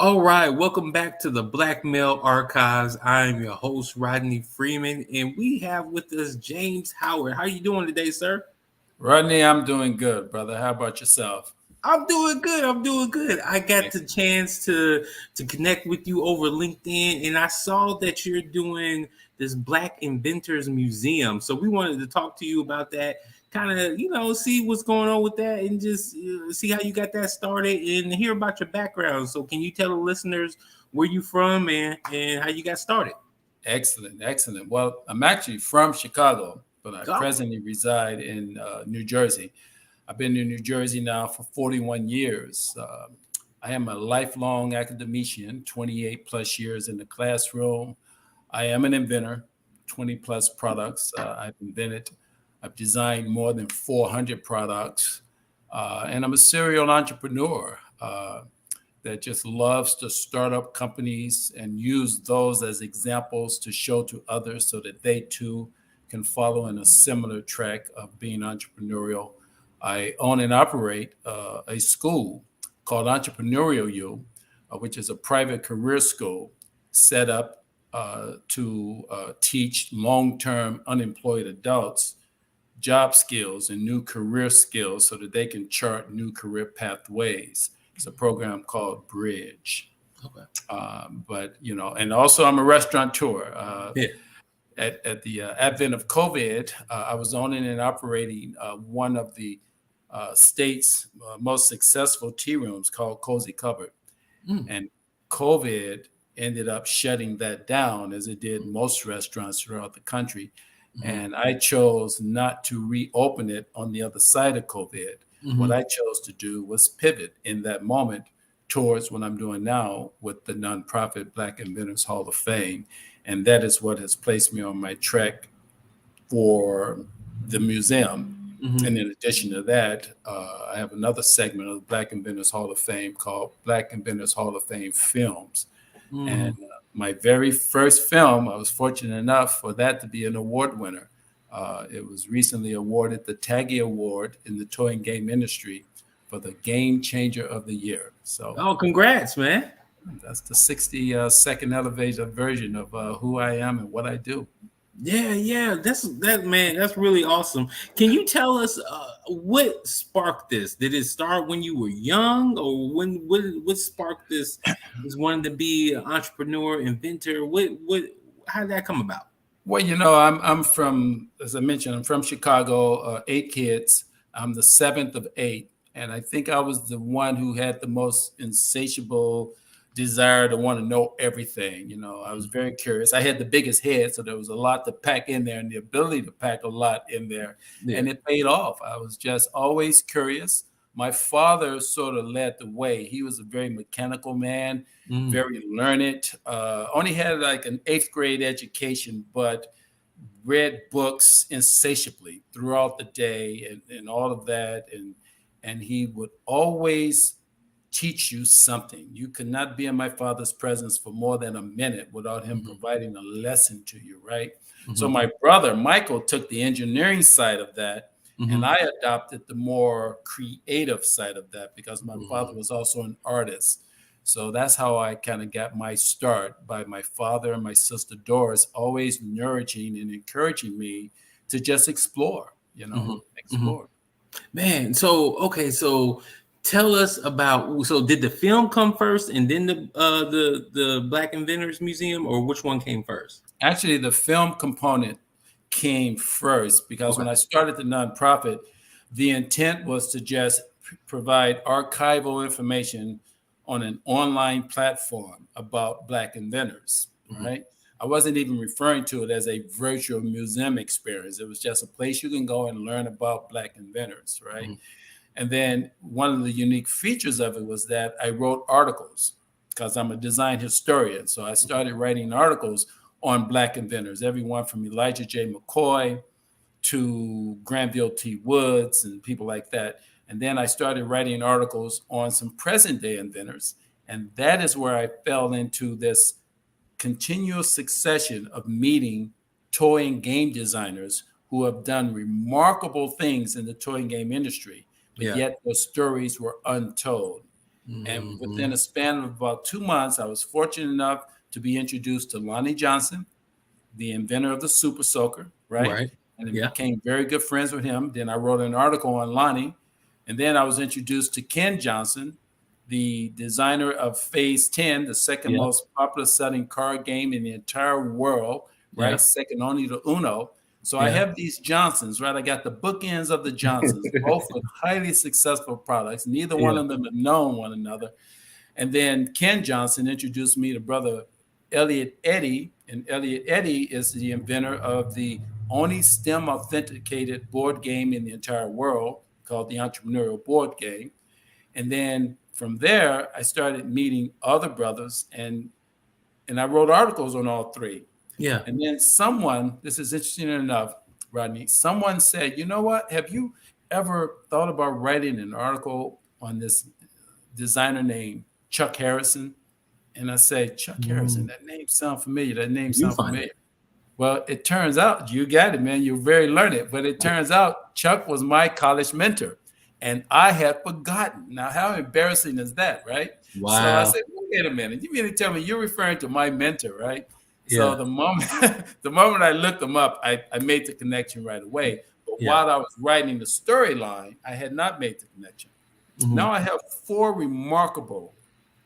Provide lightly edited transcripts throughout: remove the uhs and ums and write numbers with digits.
All right, welcome back to the Black Male Archives. I am your host, Rodney Freeman, and we have with us James Howard. How are you doing today, sir? Rodney, I'm doing good, brother. How about yourself? I'm doing good. I'm doing good. I got the Excellent. chance to connect with you over LinkedIn, and I saw that you're doing this Black Inventors Museum. So we wanted to talk to you about that, kind of see what's going on with that, and just see how you got that started and hear about your background. So can you tell the listeners where you from and how you got started? Excellent. Excellent. Well, I'm actually from Chicago, but I Go. presently reside in New Jersey. I've been in New Jersey now for 41 years. I am a lifelong academician, 28 plus years in the classroom. I am an inventor, 20 plus products I've designed more than 400 products, and I'm a serial entrepreneur. That just loves to start up companies and use those as examples to show to others so that they too can follow in a similar track of being entrepreneurial. I own and operate a school called Entrepreneurial U, which is a private career school set up to teach long term unemployed adults job skills and new career skills so that they can chart new career pathways. It's a program called Bridge. Okay. And also I'm a restaurateur. Yeah. At the advent of COVID, I was owning and operating one of the state's most successful tea rooms called Cozy Cupboard. Mm. And COVID ended up shutting that down as it did most restaurants throughout the country. Mm-hmm. And I chose not to reopen it on the other side of COVID. What Mm-hmm. I chose to do was pivot in that moment towards what I'm doing now with the nonprofit Black Inventors Hall of Fame. And that is what has placed me on my track for the museum. Mm-hmm. And in addition to that, I have another segment of the Black Inventors Hall of Fame called Black Inventors Hall of Fame Films. Mm-hmm. And my very first film, I was fortunate enough for that to be an award winner. It was recently awarded the Taggy Award in the toy and game industry for the Game Changer of the Year. So Oh, congrats, man. that's the 60-second elevator version of who I am and what I do. Yeah. Man. That's really awesome. Can you tell us what sparked this? Did it start when you were young, or what sparked this? Is wanting to be an entrepreneur, inventor? What? How did that come about? Well, I'm from, as I mentioned, I'm from Chicago, 8 kids. I'm the seventh of eight. And I think I was the one who had the most insatiable desire to want to know everything. I was very curious. I had the biggest head, so there was a lot to pack in there and the ability to pack a lot in there. Yeah. And it paid off. I was just always curious. My father sort of led the way. He was a very mechanical man, very learned, only had like an eighth grade education, but read books insatiably throughout the day and all of that. And he would always teach you something. You could not be in my father's presence for more than a minute without him providing a lesson to you, right? So my brother, Michael, took the engineering side of that, and I adopted the more creative side of that because my father was also an artist. So that's how I kind of got my start, by my father and my sister Doris always nourishing and encouraging me to just explore, explore. Man, so okay, so tell us about. So did the film come first, and then the Black Inventors Museum, or which one came first? Actually, the film component came first because Okay. when I started the nonprofit, the intent was to just provide archival information on an online platform about Black inventors, right? I wasn't even referring to it as a virtual museum experience. It was just a place you can go and learn about Black inventors, right? And then one of the unique features of it was that I wrote articles because I'm a design historian. So I started writing articles on Black inventors, everyone from Elijah J. McCoy to Granville T. Woods and people like that. And then I started writing articles on some present day inventors. And that is where I fell into this continuous succession of meeting toy and game designers who have done remarkable things in the toy and game industry, but Yeah. yet their stories were untold. And Mm-hmm. within a span of about 2 months, I was fortunate enough to be introduced to Lonnie Johnson, the inventor of the Super Soaker, right? Right. And then Yeah. became very good friends with him. Then I wrote an article on Lonnie. And then I was introduced to Ken Johnson, the designer of Phase 10, the second Yeah. most popular selling card game in the entire world, right? Yeah. Second only to Uno. So I Yeah. have these Johnsons, right? I got the bookends of the Johnsons, both with highly successful products. Neither one Yeah. of them have known one another. And then Ken Johnson introduced me to brother Elliot Eddy. And Elliot Eddy is the inventor of the only STEM authenticated board game in the entire world called the Entrepreneurial Board Game. And then from there, I started meeting other brothers and I wrote articles on all three. Yeah. And then someone, this is interesting enough, Rodney, someone said, you know what? Have you ever thought about writing an article on this designer named Chuck Harrison? And I say, Chuck Harrison, Mm. that name sounds familiar. That name You sounds find familiar. it. Well, it turns out you got it, man. You're very learned. But it turns out Chuck was my college mentor, and I had forgotten. Now, how embarrassing is that, right? So I Wow. said, wait a minute. You mean to tell me you're referring to my mentor, right? So Yeah. the moment the moment I looked him up, I made the connection right away. But Yeah. while I was writing the storyline, I had not made the connection. Hmm. Now I have four remarkable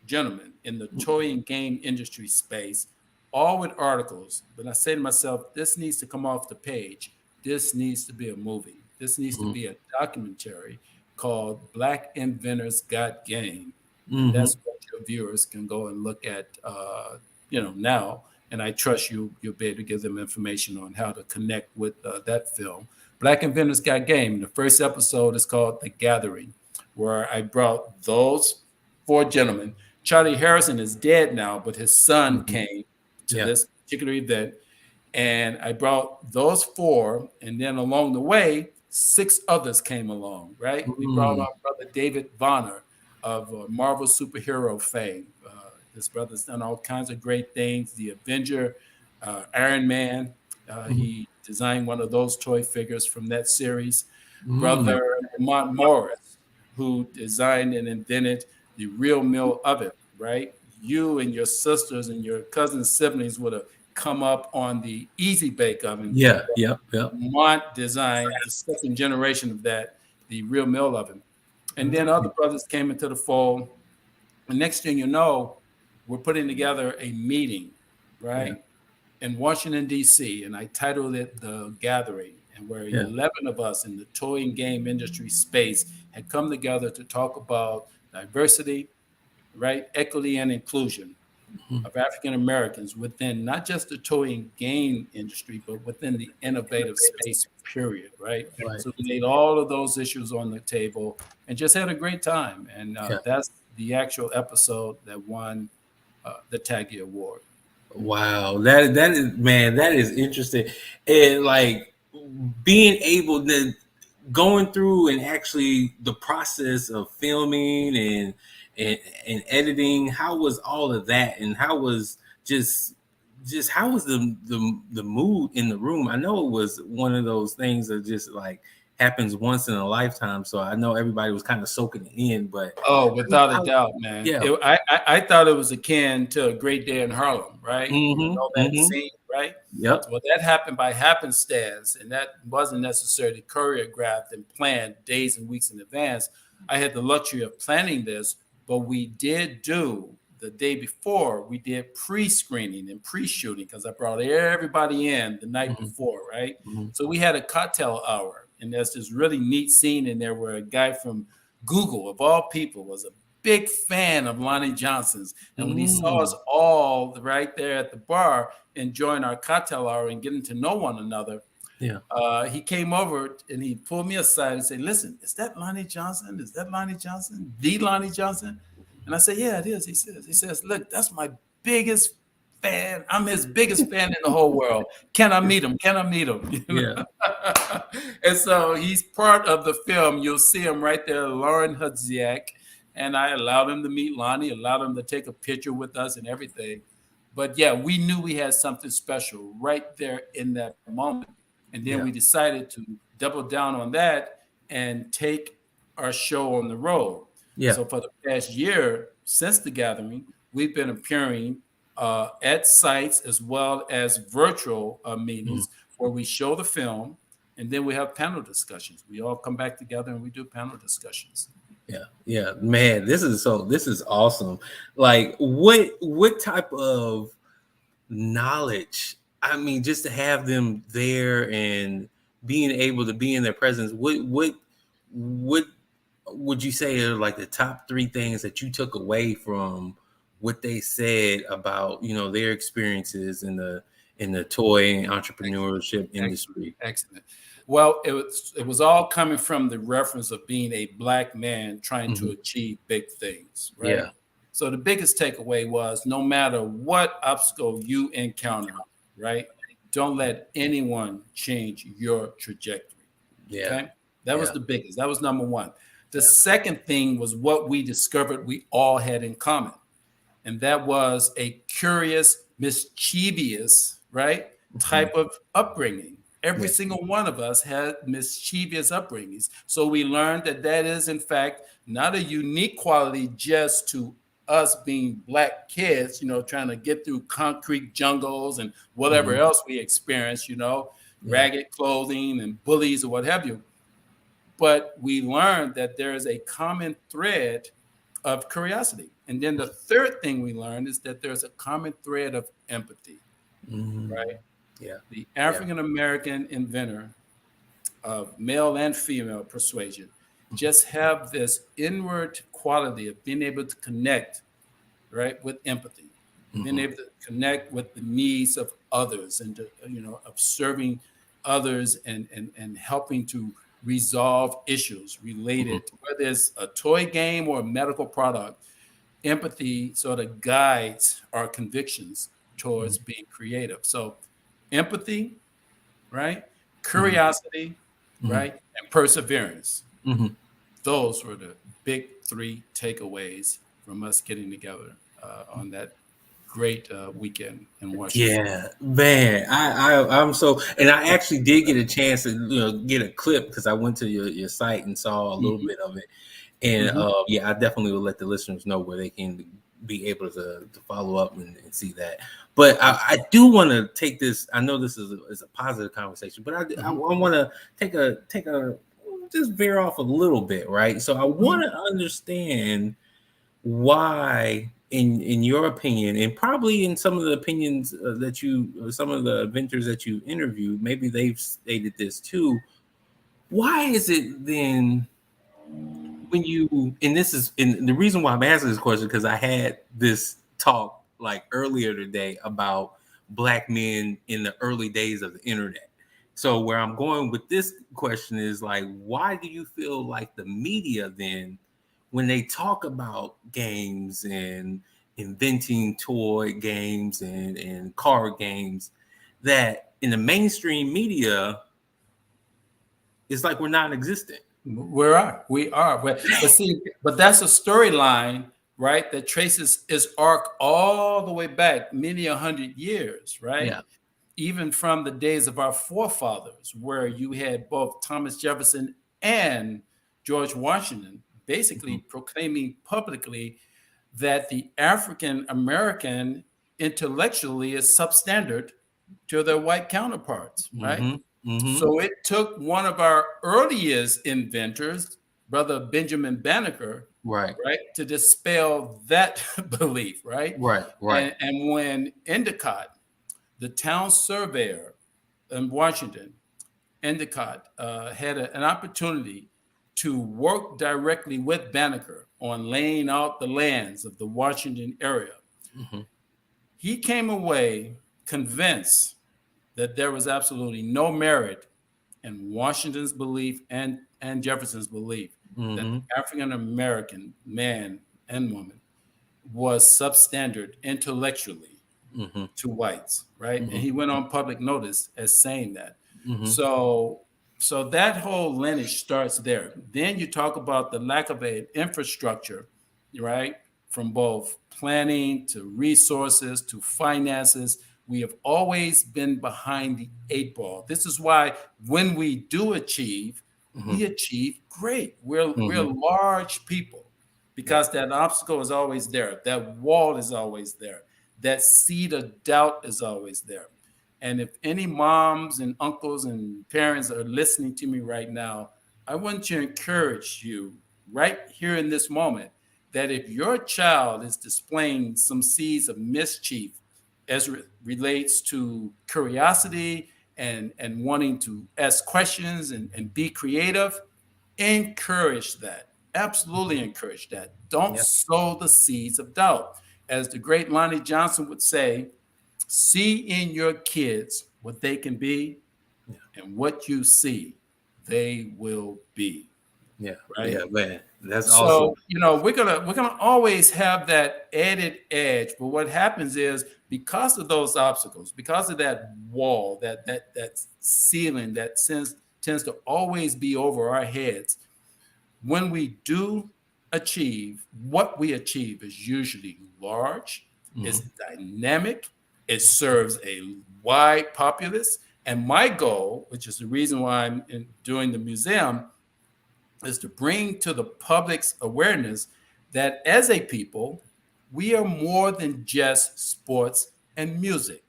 gentlemen in the toy and game industry space, all with articles. But I say to myself, this needs to come off the page. This needs to be a movie. This needs to Hmm. be a documentary called Black Inventors Got Game. And Hmm. that's what your viewers can go and look at, now. And I trust you'll be able to give them information on how to connect with that film. Black Inventors Got Game. The first episode is called The Gathering, where I brought those four gentlemen. Charlie Harrison is dead now, but his son Hmm. came to Yeah. this particular event, and I brought those four, and then along the way, six others came along. Right, we brought Mm. our brother David Bonner of Marvel superhero fame. This brother's done all kinds of great things. The Avenger, Iron Man. Hmm. He designed one of those toy figures from that series. Mm. Brother Lamont Morris, who designed and invented the real mill oven, right? You and your sisters and your cousins, siblings would have come up on the easy bake oven. Yeah. Yep. Yep. Lamont designed the second generation of that, the real mill oven. And then Mm. other brothers came into the fold. And next thing you know, we're putting together a meeting, Yeah. right, in Washington, D.C., and I titled it The Gathering, and where Yeah. 11 of us in the toy and game industry space had come together to talk about diversity, right, equity, and inclusion Mhm. of African Americans within not just the toy and game industry, but within the innovative space, period, right? Right. So we laid all of those issues on the table and just had a great time. And Yeah. that's the actual episode that won the Taggy Award. Wow. That is, man, that is interesting. And like being able to going through and actually the process of filming and and editing, how was all of that, and how was just how was the mood in the room? I know it was one of those things that just like happens once in a lifetime, so I know everybody was kind of soaking it in, but Oh, without a doubt, man. yeah. I thought it was akin to A Great Day in Harlem, right? You Mm-hmm. know that Mm-hmm. scene, right? Yep. Well, that happened by happenstance, and that wasn't necessarily choreographed and planned days and weeks in advance. I had the luxury of planning this, but we did do the day before, we did pre-screening and pre-shooting because I brought everybody in the night Mm-hmm. before, right? Mm-hmm. So we had a cocktail hour, and there's this really neat scene in there where a guy from Google, of all people, was a big fan of Lonnie Johnson's. And when he saw us Mm. all right there at the bar enjoying our cocktail hour and getting to know one another, Yeah. he came over and he pulled me aside and said, "Listen, is that Lonnie Johnson? Is that Lonnie Johnson? The Lonnie Johnson?" And I said, "Yeah, it is." He says, "Look, that's my biggest fan. I'm his biggest fan in the whole world. Can I meet him? Can I meet him?" Yeah. And so he's part of the film. You'll see him right there, Lauren Hudziak. And I allowed him to meet Lonnie, allowed him to take a picture with us and everything. But yeah, we knew we had something special right there in that moment. And then Yeah. we decided to double down on that and take our show on the road. Yeah. So for the past year since the gathering, we've been appearing at sites as well as virtual Mhm. meetings where we show the film and then we have panel discussions. We all come back together and we do panel discussions. Yeah, yeah, man, this is awesome. Like, what type of knowledge? I mean, just to have them there and being able to be in their presence. What would you say are like the top three things that you took away from what they said about their experiences in the toy and Excellent. entrepreneurship Excellent. industry? Excellent. Well, it was all coming from the reference of being a black man trying to Hmm. achieve big things, right? Yeah. So the biggest takeaway was no matter what obstacle you encounter, right? Don't let anyone change your trajectory. Yeah. Okay? That was Yeah. the biggest. That was number one. The Yeah. second thing was what we discovered we all had in common, and that was a curious, mischievous, right, Hmm. type of upbringing. Every Yeah. single one of us had mischievous upbringings. So we learned that that is, in fact, not a unique quality just to us being black kids, trying to get through concrete jungles and whatever Hmm. else we experience, Yeah. ragged clothing and bullies or what have you. But we learned that there is a common thread of curiosity. And then the third thing we learned is that there's a common thread of empathy, Hmm. right? Yeah. The Yeah. African American inventor of male and female persuasion just have this inward quality of being able to connect, right, with empathy, being Hmm. able to connect with the needs of others and of serving others and helping to resolve issues Hmm. related, whether it's a toy game or a medical product. Empathy sort of guides our convictions towards being creative. So empathy, right? Hmm. Curiosity, Hmm. right? And perseverance. Hmm. Those were the big three takeaways from us getting together on that great weekend in Washington. Yeah, man. I'm so, and I actually did get a chance to get a clip because I went to your site and saw a little Mhm, bit of it. And mhm, yeah, I definitely will let the listeners know where they can be able to follow up and see that. But I do want to take this. I know this is a positive conversation, but I mhm, want to take a just veer off a little bit, right? So I mhm. want to understand why, in your opinion, and probably in some of the opinions that some of the inventors that you interviewed, maybe they've stated this too. Why is it then when you, and this is, and the reason why I'm asking this question because I had this talk like earlier today about black men in the early days of the internet. So where I'm going with this question is like, why do you feel like the media then, when they talk about games and inventing toy games and card games, that in the mainstream media, it's like we're non-existent. We are. But see, but that's a storyline, right? That traces its arc all the way back many 100 years, right? Yeah. Even from the days of our forefathers, where you had both Thomas Jefferson and George Washington basically Mhm. proclaiming publicly that the African American intellectually is substandard to their white counterparts, right? Mhm. Mhm. So it took one of our earliest inventors, Brother Benjamin Banneker, Right. right, to dispel that belief, right? Right. Right. And when Endicott, the town surveyor in Washington, Endicott had an opportunity to work directly with Banneker on laying out the lands of the Washington area. Mhm. He came away convinced that there was absolutely no merit in Washington's belief and Jefferson's belief that Mhm. the African American man and woman was substandard intellectually Mhm. to whites, right? And Mhm. he went on public notice as saying that. Mhm. So so that whole lineage starts there. Then you talk about the lack of an infrastructure, right? From both planning to resources to finances. We have always been behind the eight ball. This is why when we do achieve, Mhm. we achieve great. We're Mhm. large people. Yeah. because that obstacle is always there. That wall is always there. That seed of doubt is always there. And if any moms and uncles and parents are listening to me right now, I want to encourage you right here in this moment that if your child is displaying some seeds of mischief as relates to curiosity and wanting to ask questions and be creative, encourage that. Absolutely encourage that. Don't Yeah. sow the seeds of doubt. As the great Lonnie Johnson would say, see in your kids what they can be, Yeah. and what you see, they will be. Yeah. Right. Yeah, man. That's awesome. So, we're gonna always have that added edge. But what happens is because of those obstacles, because of that wall, that ceiling that tends to always be over our heads, when we do achieve, what we achieve is usually large, it's Mhm. dynamic, it serves a wide populace. And my goal, which is the reason why I'm doing the museum, is to bring to the public's awareness that as a people, we are more than just sports and music.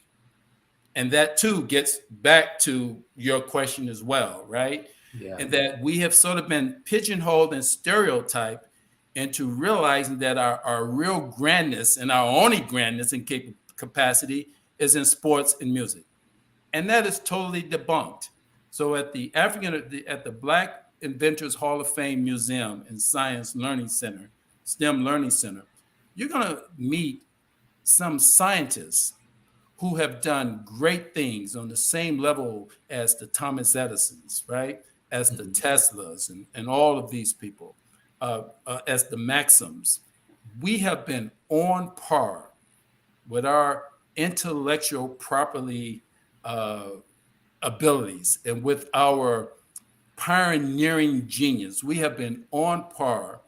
And that too gets back to your question as well, right? Yeah. And that we have sort of been pigeonholed and stereotyped into realizing that our real grandness and our only grandness and capacity is in sports and music. And that is totally debunked. So at the Black Inventors Hall of Fame Museum and Science Learning Center, STEM Learning Center, you're going to meet some scientists who have done great things on the same level as the Thomas Edisons, right? As the Mhm. Teslas and all of these people, as the Maxims. We have been on par with our intellectual property uh, abilities and with our pioneering genius. We have been on par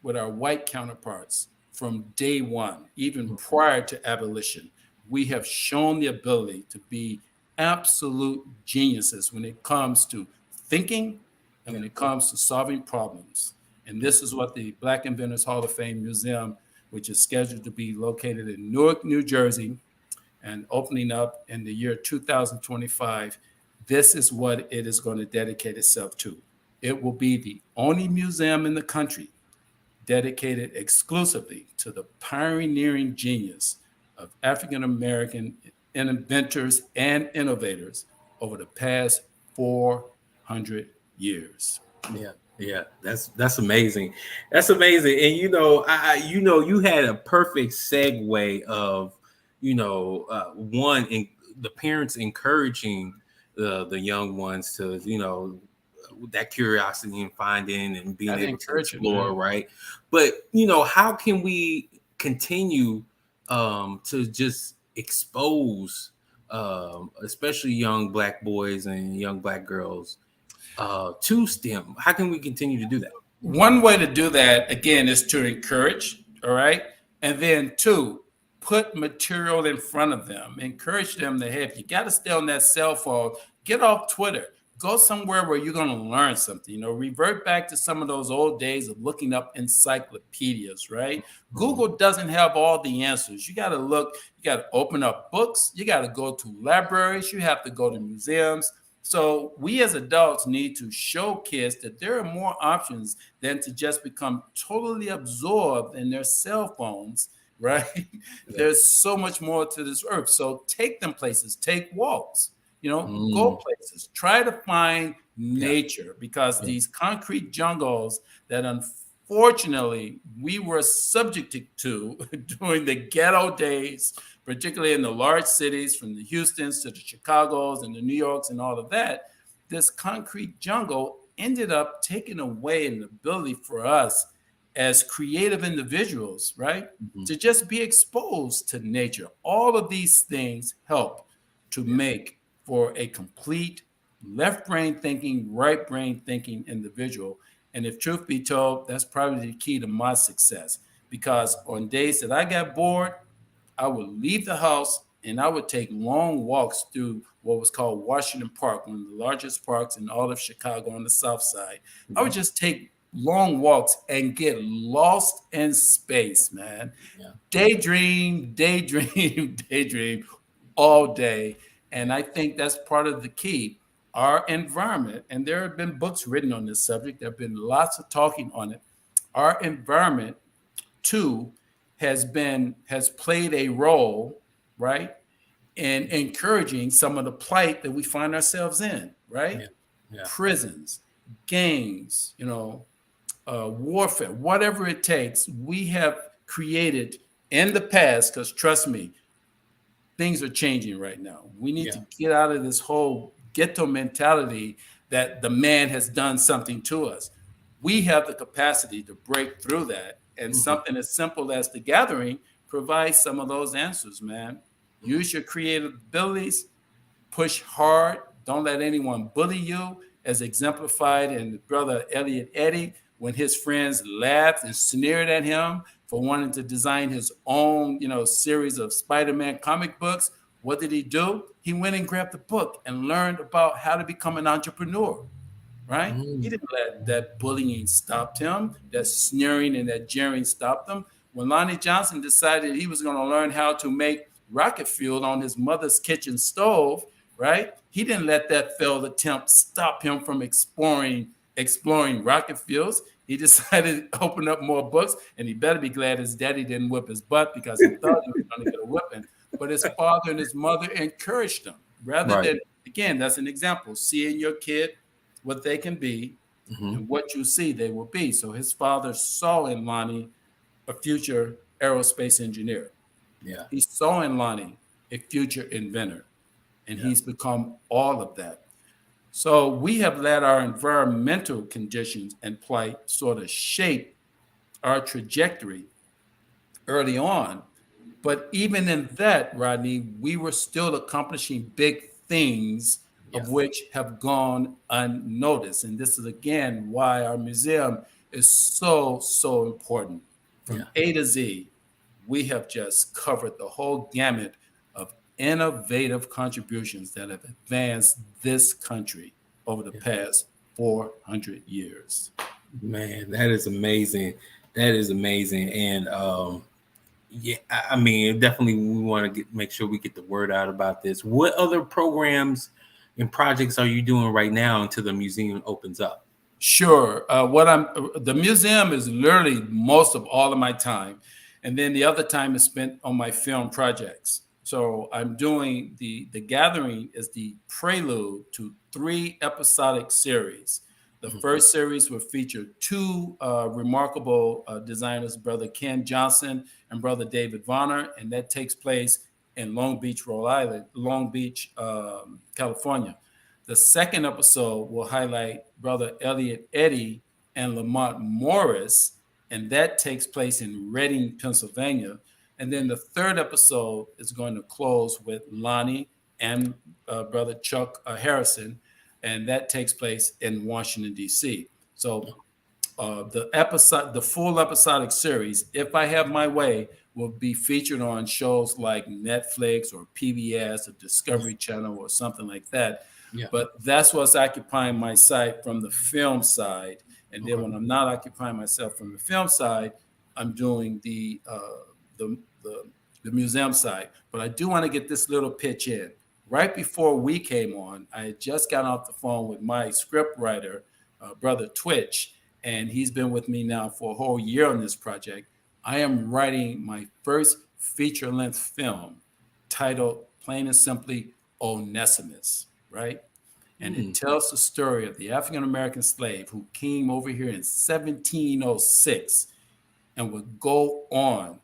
with our white counterparts from day one, even Mhm. prior to abolition. We have shown the ability to be absolute geniuses when it comes to thinking and Yeah. when it comes to solving problems. And Yeah. this is what the Black Inventors Hall of Fame Museum, which is scheduled to be located in Newark, New Jersey, and opening up in the year 2025, this is what it is going to dedicate itself to. It will be the only museum in the country dedicated exclusively to the pioneering genius of African American inventors and innovators over the past 400 years. Yeah, yeah, that's amazing. That's amazing. And you had a perfect segue of, one in the parents encouraging the young ones to, that curiosity and finding and being Gotta able to encourage it, man. explore, right? But how can we continue to just expose especially young black boys and young black girls to STEM? How can we continue to do that? One way to do that, again, is to encourage, all right? And then two, put material in front of them. Encourage them to, hey, if you got to stay on that cell phone, get off Twitter. Go somewhere where you're going to learn something. Revert back to some of those old days of looking up encyclopedias, right? Mhm. Google doesn't have all the answers. You got to look, you got to open up books, you got to go to libraries, you have to go to museums. So we as adults need to show kids that there are more options than to just become totally absorbed in their cell phones, right? Yeah. There's so much more to this earth. So take them places, take walks, go Mm. places, try to find Yeah. nature because Yeah. these concrete jungles that unfortunately we were subjected to during the ghetto days, particularly in the large cities from the Houstons to the Chicagos and the New Yorks and all of that, this concrete jungle ended up taking away an ability for us as creative individuals, right? Mhm. To just be exposed to nature. All of these things help to Yeah. make for a complete left brain thinking, right brain thinking individual. And if truth be told, that's probably the key to my success because on days that I got bored, I would leave the house and I would take long walks through what was called Washington Park, one of the largest parks in all of Chicago on the south side. I would Mhm. just take long walks and get lost in space, man. Yeah. Daydream, daydream, daydream all day. And I think that's part of the key. Our environment, and there have been books written on this subject, there have been lots of talking on it. Our environment, too, has played a role, right, in encouraging some of the plight that we find ourselves in, right? Yeah. Yeah. Prisons, gangs, warfare, whatever it takes, we have created in the past, because trust me, things are changing right now. We need to Yeah. get out of this whole ghetto mentality that the man has done something to us. We have the capacity to break through that. And Mhm. something as simple as the gathering provides some of those answers, man. Use your creative abilities, push hard, don't let anyone bully you, as exemplified in brother Elliot Eddy when his friends laughed and sneered at him for wanting to design his own, series of Spider-Man comic books. What did he do? He went and grabbed the book and learned about how to become an entrepreneur, right? He Mm. didn't let that bullying stop him, that sneering and that jeering stopped him. When Lonnie Johnson decided he was going to learn how to make rocket fuel on his mother's kitchen stove, right? He didn't let that failed attempt stop him from exploring rocket fuels. He decided to open up more books, and he better be glad his daddy didn't whip his butt because he thought he was going to get a whipping. But his father and his mother encouraged him rather Right. than, again, that's an example, seeing your kid what they can be Hmm. and what you see they will be. So his father saw in Lonnie a future aerospace engineer. Yeah. He saw in Lonnie a future inventor, and Yeah. he's become all of that. So we have let our environmental conditions and plight sort of shape our trajectory early on. But even in that, Rodney, we were still accomplishing big things Yeah. of which have gone unnoticed. And this is again why our museum is so, so important. From Yeah. A to Z, we have just covered the whole gamut of innovative contributions that have advanced this country over the Yeah. past 400 years. Man, that is amazing. That is amazing. And yeah, I mean, definitely we want to make sure we get the word out about this. What other programs and projects are you doing right now until the museum opens up? Sure. The museum is literally most of all of my time, and then the other time is spent on my film projects. So I'm doing the gathering is the prelude to three episodic series. The Mhm. first series will feature two remarkable designers, brother Ken Johnson and brother David Vonner, and that takes place in Long Beach, California. The second episode will highlight Brother Elliot Eddy and Lamont Morris, and that takes place in Reading, Pennsylvania. And then the third episode is going to close with Lonnie and Brother Chuck Harrison, and that takes place in Washington, D.C. So the full episodic series, if I have my way, will be featured on shows like Netflix or PBS or Discovery Channel or something like that. Yeah. But that's what's occupying my site from the film side. And then Okay. when I'm not occupying myself from the film side, I'm doing the, the, the museum side. But I do want to get this little pitch in. Right before we came on, I had just got off the phone with my script writer, brother Twitch, and he's been with me now for a whole year on this project. I am writing my first feature length film titled, plain and simply, Onesimus, right? And it Mm. tells the story of the African American slave who came over here in 1706 and would go on,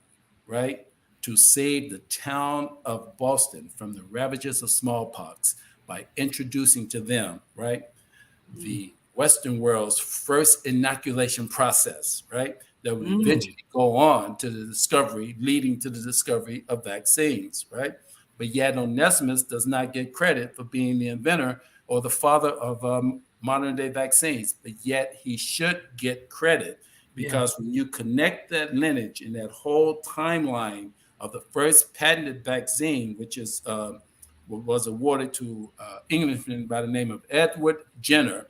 right, to save the town of Boston from the ravages of smallpox by introducing to them, right, the Western world's first inoculation process, right? That would Mm. eventually go on to the discovery, leading to the discovery of vaccines, right? But yet Onesimus does not get credit for being the inventor or the father of modern day vaccines, but yet he should get credit Yeah. because when you connect that lineage and that whole timeline of the first patented vaccine, which is was awarded to Englishman by the name of Edward Jenner,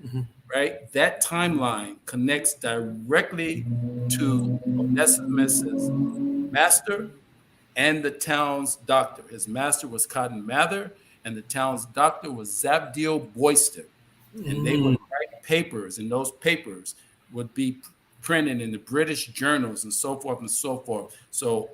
Mhm. right? That timeline connects directly to Onesimus's master and the town's doctor. His master was Cotton Mather, and the town's doctor was Zabdiel Boyster. And they would Mm. write papers, and those papers would be printed in the British journals and so forth and so forth. So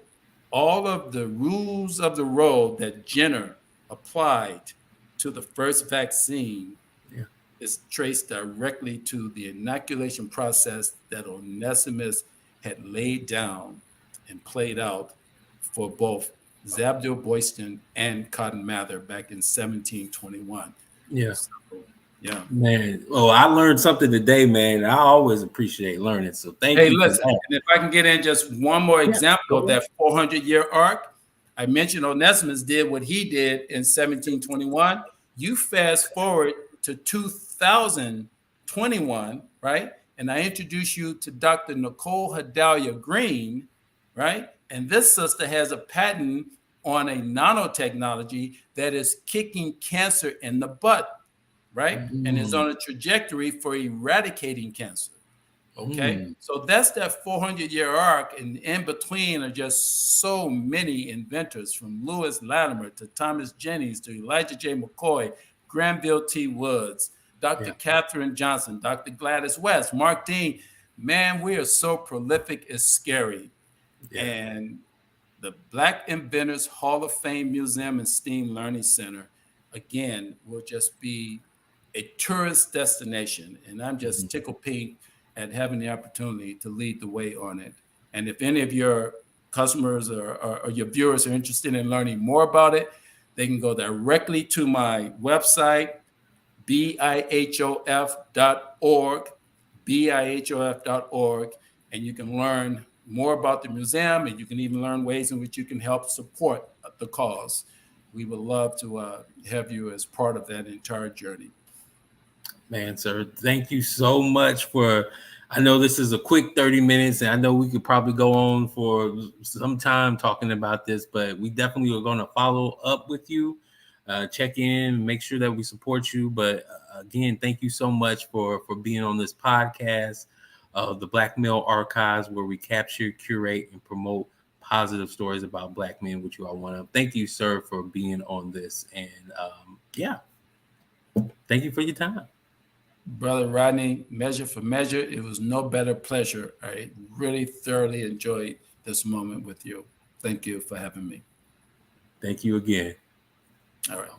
all of the rules of the road that Jenner applied to the first vaccine Yeah. is traced directly to the inoculation process that Onesimus had laid down and played out for both Zabdiel Boyston and Cotton Mather back in 1721. Yeah. So, yeah. Man, oh, I learned something today, man. I always appreciate learning. So thank Hey, you for listen, that. and if I can get in just one more Yeah. example of Go ahead. that 400-year arc, I mentioned Onesimus did what he did in 1721. You fast forward to 2021, right? And I introduce you to Dr. Nicole Hadalia Green, right? And this sister has a patent on a nanotechnology that is kicking cancer in the butt, right? And is Mm. on a trajectory for eradicating cancer. Okay, Mm. so that's that 400-year arc, and in between are just so many inventors, from Lewis Latimer to Thomas Jennings to Elijah J. McCoy, Granville T. Woods, Dr. Yeah. Katherine Johnson, Dr. Gladys West, Mark Dean. Man, we are so prolific, it's scary. Yeah. And the Black Inventors Hall of Fame Museum and STEAM Learning Center, again, will just be a tourist destination. And I'm Mhm. just tickled pink at having the opportunity to lead the way on it. And if any of your customers or your viewers are interested in learning more about it, they can go directly to my website, bihof.org, bihof.org, and you can learn more about the museum, and you can even learn ways in which you can help support the cause. We would love to have you as part of that entire journey. Man, sir, thank you so much for. I know this is a quick 30 minutes, and I know we could probably go on for some time talking about this, but we definitely are going to follow up with you, check in, make sure that we support you. But again, thank you so much for being on this podcast of the Black Male Archives, where we capture, curate, and promote positive stories about Black men, which you all want to. Thank you, sir, for being on this, and yeah, thank you for your time. Brother Rodney, measure for measure, it was no better pleasure. I really thoroughly enjoyed this moment with you. Thank you for having me. Thank you again. All right.